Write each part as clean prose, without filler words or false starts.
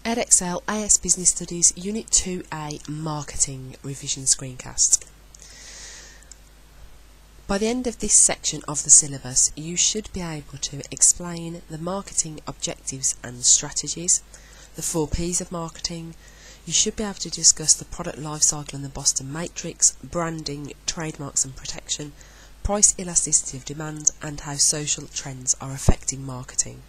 Edexcel AS Business Studies Unit 2A Marketing Revision Screencast. By the end of this section of the syllabus, you should be able to explain the marketing objectives and strategies, the 4 P's of marketing. You should be able to discuss the product lifecycle and the Boston Matrix, branding, trademarks and protection, price elasticity of demand, and how social trends are affecting marketing.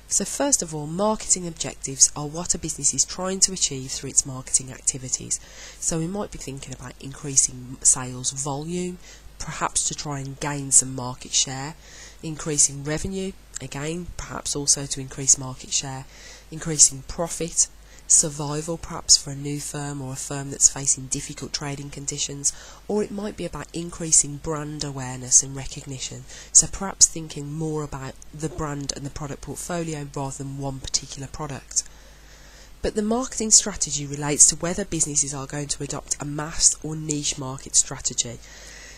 So first of all, marketing objectives are what a business is trying to achieve through its marketing activities. So we might be thinking about increasing sales volume, perhaps to try and gain some market share, increasing revenue, again perhaps also to increase market share, increasing profit, survival perhaps for a new firm or a firm that's facing difficult trading conditions, or it might be about increasing brand awareness and recognition, so perhaps thinking more about the brand and the product portfolio rather than one particular product. But the marketing strategy relates to whether businesses are going to adopt a mass or niche market strategy.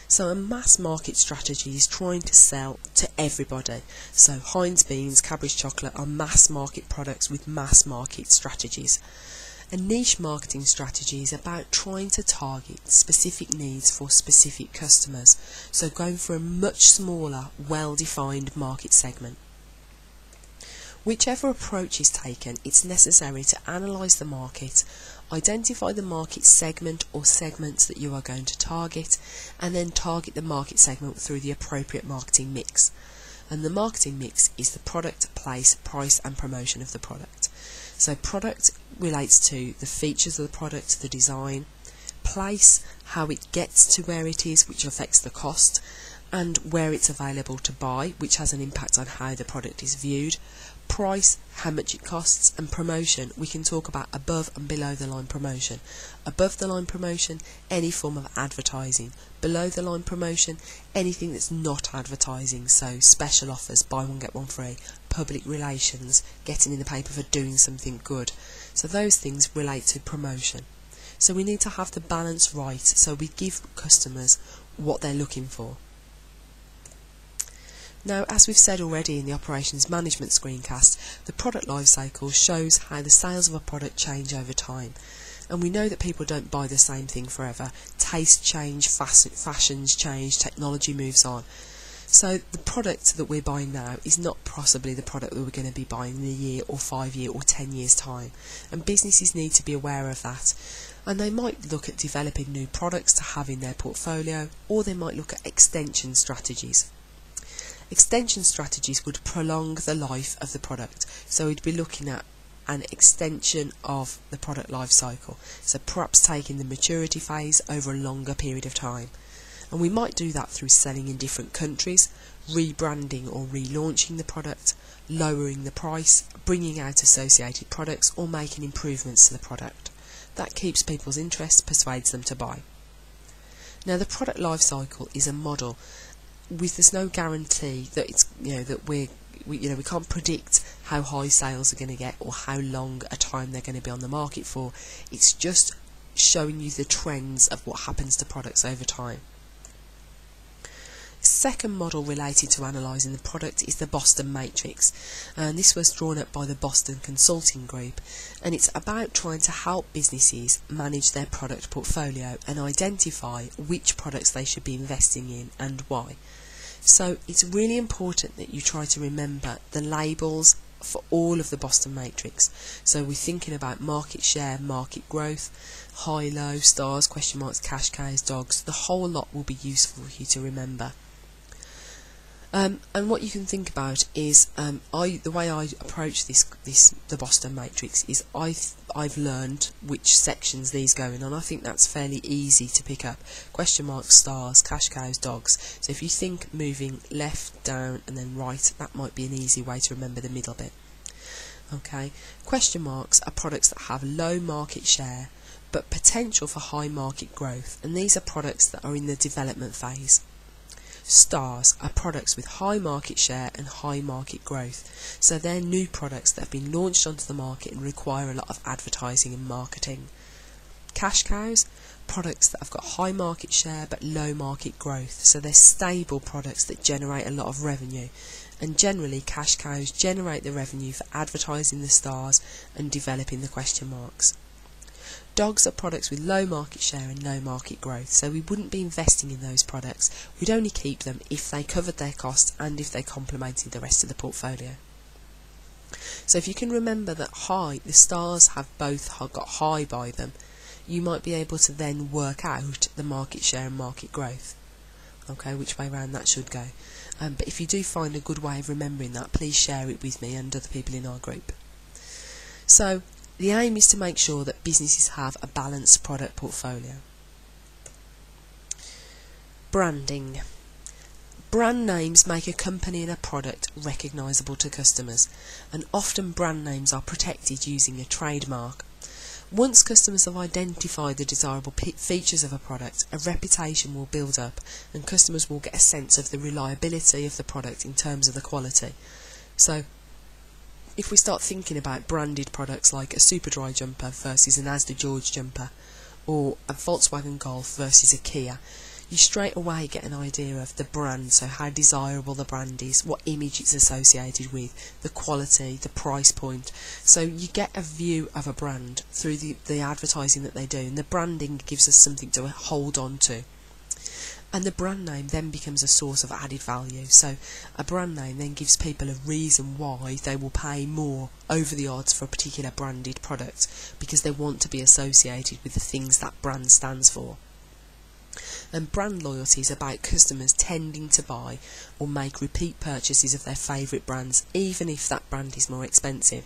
So a mass market strategy is trying to sell to everybody. So Heinz beans, Cadbury's chocolate are mass market products with mass market strategies. A niche marketing strategy is about trying to target specific needs for specific customers. So going for a much smaller, well-defined market segment. Whichever approach is taken, it's necessary to analyse the market, identify the market segment or segments that you are going to target, and then target the market segment through the appropriate marketing mix. And the marketing mix is the product, place, price and promotion of the product. So product relates to the features of the product, the design, place, how it gets to where it is, which affects the cost, and where it's available to buy, which has an impact on how the product is viewed, price, how much it costs, and promotion. We can talk about above and below the line promotion. Above the line promotion, any form of advertising. Below the line promotion, anything that's not advertising, so special offers, buy one get one free, public relations, getting in the paper for doing something good. So those things relate to promotion. So we need to have the balance right so we give customers what they're looking for. Now, as we've said already in the operations management screencast, the product life cycle shows how the sales of a product change over time. And we know that people don't buy the same thing forever. Tastes change, fashions change, technology moves on. So the product that we're buying now is not possibly the product that we're going to be buying in a year or 5 years or 10 years time. And businesses need to be aware of that. And they might look at developing new products to have in their portfolio, or they might look at extension strategies. Extension strategies would prolong the life of the product, so we'd be looking at an extension of the product life cycle, so perhaps taking the maturity phase over a longer period of time. And we might do that through selling in different countries, rebranding or relaunching the product, lowering the price, bringing out associated products, or making improvements to the product. That keeps people's interest, persuades them to buy. Now, the product life cycle is a model there's no guarantee that it's that we can't predict how high sales are going to get or how long a time they're going to be on the market for. It's just showing you the trends of what happens to products over time. Second model related to analysing the product is the Boston Matrix, and this was drawn up by the Boston Consulting Group, and it's about trying to help businesses manage their product portfolio and identify which products they should be investing in and why. So it's really important that you try to remember the labels for all of the Boston Matrix. So we're thinking about market share, market growth, high, low, stars, question marks, cash cows, dogs. The whole lot will be useful for you to remember. And what you can think about is the way I approach the Boston Matrix is I've learned which sections these go in, and I think that's fairly easy to pick up. Question marks, stars, cash cows, dogs. So if you think moving left, down and then right, that might be an easy way to remember the middle bit. Okay, question marks are products that have low market share but potential for high market growth, and these are products that are in the development phase. Stars are products with high market share and high market growth, so they're new products that have been launched onto the market and require a lot of advertising and marketing. Cash cows, products that have got high market share but low market growth, so they're stable products that generate a lot of revenue, and generally cash cows generate the revenue for advertising the stars and developing the question marks. Dogs are products with low market share and low market growth, so we wouldn't be investing in those products. We'd only keep them if they covered their costs and if they complemented the rest of the portfolio. So if you can remember that the stars have both got high by them, you might be able to then work out the market share and market growth. Okay, which way round that should go. But if you do find a good way of remembering that, please share it with me and other people in our group. So the aim is to make sure that businesses have a balanced product portfolio. Branding. Brand names make a company and a product recognisable to customers, and often brand names are protected using a trademark. Once customers have identified the desirable features of a product, a reputation will build up and customers will get a sense of the reliability of the product in terms of the quality. So if we start thinking about branded products like a Superdry jumper versus an Asda George jumper, or a Volkswagen Golf versus a Kia, you straight away get an idea of the brand, so how desirable the brand is, what image it's associated with, the quality, the price point. So you get a view of a brand through the advertising that they do, and the branding gives us something to hold on to. And the brand name then becomes a source of added value. So a brand name then gives people a reason why they will pay more over the odds for a particular branded product, because they want to be associated with the things that brand stands for. And brand loyalty is about customers tending to buy or make repeat purchases of their favourite brands, even if that brand is more expensive.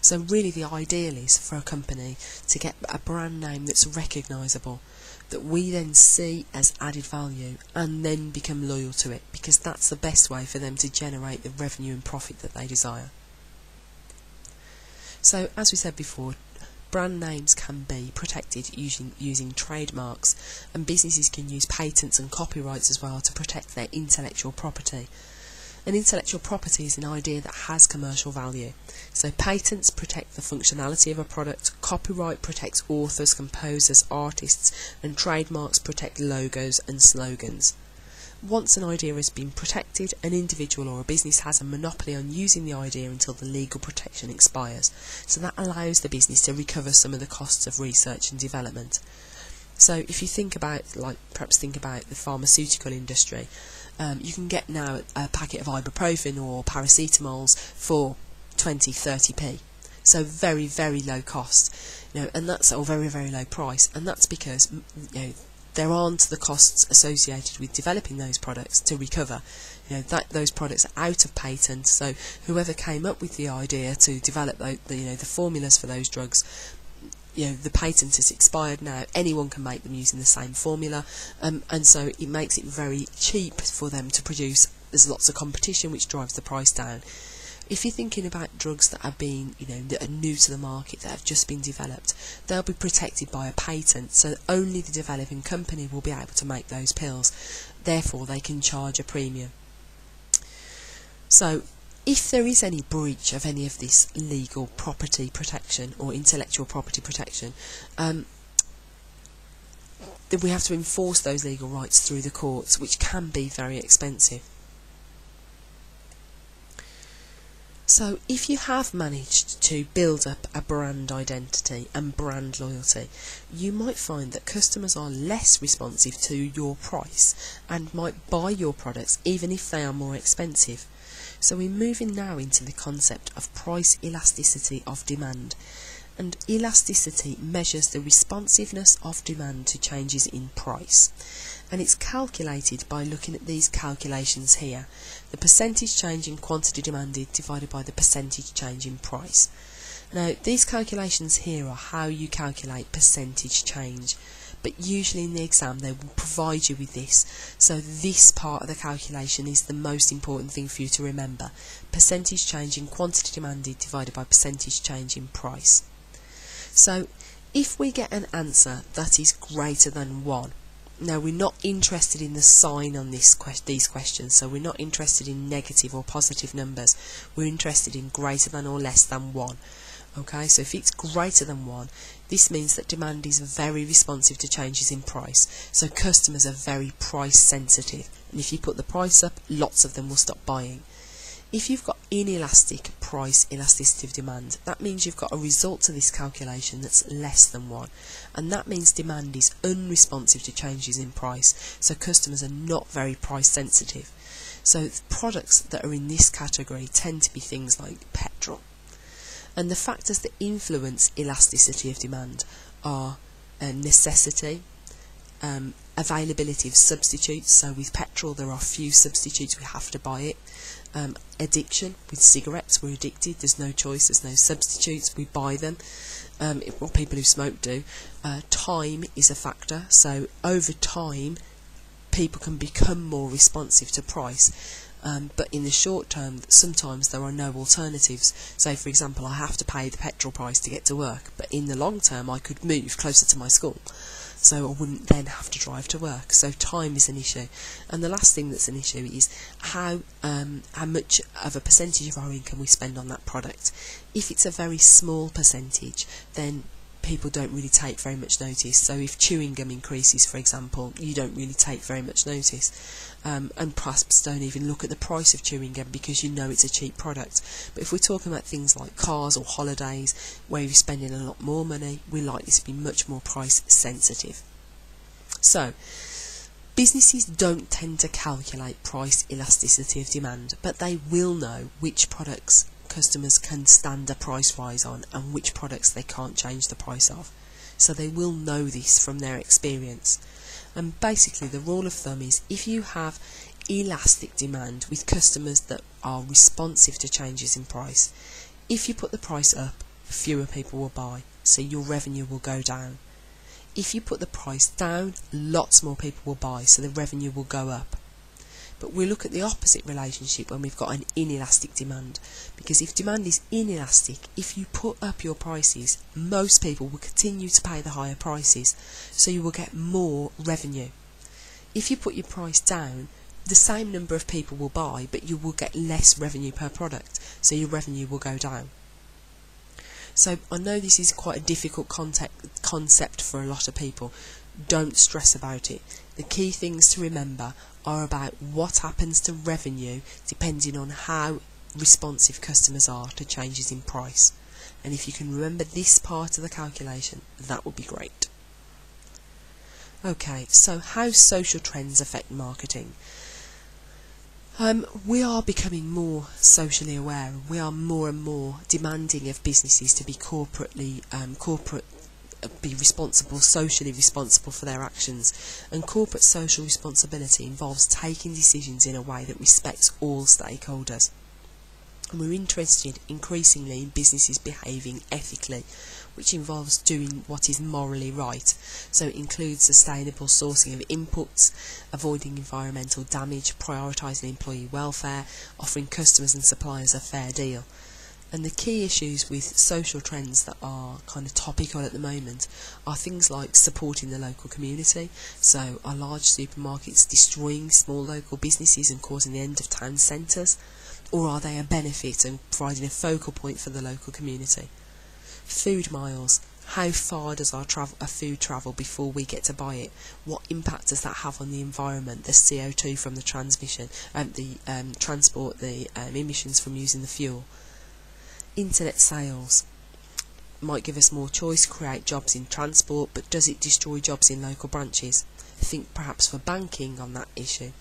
So really the ideal is for a company to get a brand name that's recognisable, that we then see as added value and then become loyal to it, because that's the best way for them to generate the revenue and profit that they desire. So as we said before, brand names can be protected using trademarks, and businesses can use patents and copyrights as well to protect their intellectual property. And intellectual property is an idea that has commercial value. So patents protect the functionality of a product, copyright protects authors, composers, artists, and trademarks protect logos and slogans. Once an idea has been protected, an individual or a business has a monopoly on using the idea until the legal protection expires. So that allows the business to recover some of the costs of research and development. So if you think about, perhaps think about the pharmaceutical industry, you can get now a packet of ibuprofen or paracetamols for 20-30p. So very, very low cost, and that's or very, very low price, and that's because there aren't the costs associated with developing those products to recover. Those products are out of patent, so whoever came up with the idea to develop the formulas for those drugs, the patent is expired now. Anyone can make them using the same formula, and so it makes it very cheap for them to produce. There's lots of competition, which drives the price down. If you're thinking about drugs that have been, that are new to the market, that have just been developed, they'll be protected by a patent, so only the developing company will be able to make those pills. Therefore, they can charge a premium. So, if there is any breach of any of this legal property protection or intellectual property protection, then we have to enforce those legal rights through the courts, which can be very expensive. So if you have managed to build up a brand identity and brand loyalty, you might find that customers are less responsive to your price and might buy your products even if they are more expensive. So we're moving now into the concept of price elasticity of demand. And elasticity measures the responsiveness of demand to changes in price. And it's calculated by looking at these calculations here. The percentage change in quantity demanded divided by the percentage change in price. Now, these calculations here are how you calculate percentage change. But usually in the exam they will provide you with this. So this part of the calculation is the most important thing for you to remember. Percentage change in quantity demanded divided by percentage change in price. So if we get an answer that is greater than 1, now we're not interested in the sign on these questions, so we're not interested in negative or positive numbers, we're interested in greater than or less than 1. Okay, so if it's greater than 1, this means that demand is very responsive to changes in price, so customers are very price sensitive, and if you put the price up, lots of them will stop buying. If you've got inelastic price elasticity of demand, that means you've got a result to this calculation that's less than 1, and that means demand is unresponsive to changes in price, so customers are not very price sensitive. So the products that are in this category tend to be things like petrol. And the factors that influence elasticity of demand are necessity, availability of substitutes, so with petrol there are few substitutes, we have to buy it. Addiction, with cigarettes we're addicted, there's no choice, there's no substitutes, we buy them. What people who smoke do. Time is a factor, so over time people can become more responsive to price. But in the short term, sometimes there are no alternatives. So, for example, I have to pay the petrol price to get to work, but in the long term I could move closer to my school, so I wouldn't then have to drive to work. So time is an issue. And the last thing that's an issue is how much of a percentage of our income we spend on that product. If it's a very small percentage, then people don't really take very much notice. So if chewing gum increases, for example, you don't really take very much notice, and perhaps don't even look at the price of chewing gum because you know it's a cheap product. But if we're talking about things like cars or holidays where you're spending a lot more money, we're likely to be much more price sensitive. So businesses don't tend to calculate price elasticity of demand, but they will know which products customers can stand a price rise on and which products they can't change the price of. So they will know this from their experience. And basically the rule of thumb is, if you have elastic demand with customers that are responsive to changes in price, if you put the price up, fewer people will buy, so your revenue will go down. If you put the price down, lots more people will buy, so the revenue will go up. But we look at the opposite relationship when we've got an inelastic demand, because if demand is inelastic, if you put up your prices, most people will continue to pay the higher prices, so you will get more revenue. If you put your price down, the same number of people will buy, but you will get less revenue per product, so your revenue will go down. So I know this is quite a difficult concept for a lot of people. Don't stress about it. The key things to remember are about what happens to revenue depending on how responsive customers are to changes in price. And if you can remember this part of the calculation, that would be great. Okay, so how social trends affect marketing. We are becoming more socially aware. We are more and more demanding of businesses to be be responsible, socially responsible for their actions, and corporate social responsibility involves taking decisions in a way that respects all stakeholders. And we're interested increasingly in businesses behaving ethically, which involves doing what is morally right. So it includes sustainable sourcing of inputs, avoiding environmental damage, prioritising employee welfare, offering customers and suppliers a fair deal. And the key issues with social trends that are kind of topical at the moment are things like supporting the local community. So are large supermarkets destroying small local businesses and causing the end of town centres? Or are they a benefit and providing a focal point for the local community? Food miles. How far does our food travel before we get to buy it? What impact does that have on the environment, the CO2 from the transmission, the transport, the emissions from using the fuel? Internet sales might give us more choice, create jobs in transport, but does it destroy jobs in local branches? Think perhaps for banking on that issue.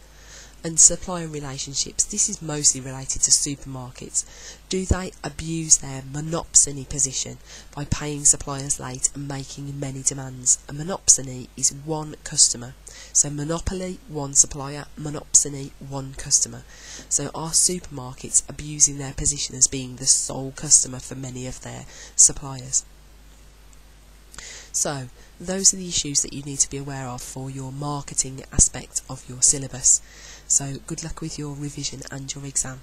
And supplier relationships, this is mostly related to supermarkets. Do they abuse their monopsony position by paying suppliers late and making many demands? A monopsony is one customer. So monopoly, one supplier, monopsony, one customer. So are supermarkets abusing their position as being the sole customer for many of their suppliers? So those are the issues that you need to be aware of for your marketing aspect of your syllabus. So good luck with your revision and your exam.